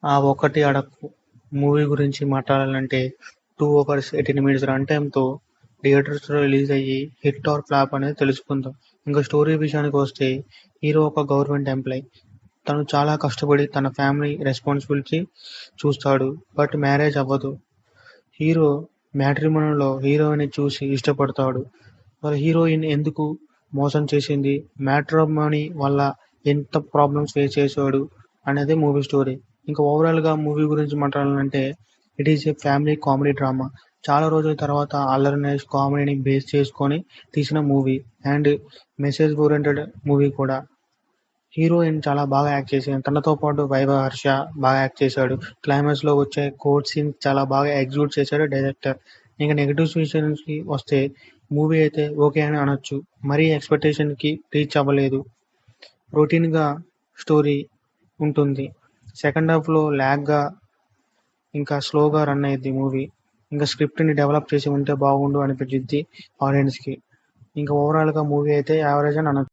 ఆ ఒక్కటి అడక్కు మూవీ గురించి మాట్లాడాలంటే 2 అవర్స్ 18 మినిట్స్ రన్ టైమ్‌తో థియేటర్స్‌లో రిలీజ్ అయ్యి హిట్ ఆర్ ఫ్లాప్ అనేది తెలుసుకుందాం. ఇంక స్టోరీ విషయానికొస్తే హీరో ఒక గవర్నమెంట్ ఎంప్లాయీ. తను చాలా కష్టపడి తన ఫ్యామిలీ రెస్పాన్సిబిలిటీ చూస్తాడు. బట్ మ్యారేజ్ అవ్వదు. హీరో మ్యాట్రిమోనీలో హీరోయిన్‌ని చూసి ఇష్టపడతాడు. మరి హీరోయిన్ ఎందుకు మోసం చేసింది? మ్యాట్రిమోనీ వల్ల ఎంత ప్రాబ్లమ్స్ ఫేస్ చేశాడు అనేది మూవీ స్టోరీ. ఇంకా ఓవరాల్‌గా మూవీ గురించి మాట్లాడాలంటే it is a family comedy drama. చాలా రోజుల తర్వాత అల్లరి నరేష్ కామెడీని బేస్ చేసుకొని తీసిన movie and message oriented movie కూడా. హీరోయిన్ చాలా బాగా యాక్ట్ చేసింది. తనతో పాటు వైవా హర్ష బాగా యాక్ట్ చేశాడు. క్లైమాక్స్‌లో వచ్చే కోర్ట్ సీన్స్ చాలా బాగా ఎగ్జిక్యూట్ చేశాడు డైరెక్టర్. ఇంక నెగెటివ్స్ విషయానికి వస్తే మూవీ అయితే ఓకే అని అనొచ్చు. మరీ ఎక్స్‌పెక్టేషన్‌కి రీచ్ అవ్వలేదు. రొటీన్‌గా స్టోరీ ఉంటుంది. సెకండ్ హాఫ్‌లో ల్యాగ్‌గా ఇంకా స్లోగా రన్ అయ్యిద్ది మూవీ. ఇంకా స్క్రిప్ట్‌ని డెవలప్ చేసి ఉంటే బాగుండు అనిపించిద్ది ఆడియన్స్‌కి. ఇంకా ఓవరాల్‌గా మూవీ అయితే యావరేజ్ అని అనొచ్చు.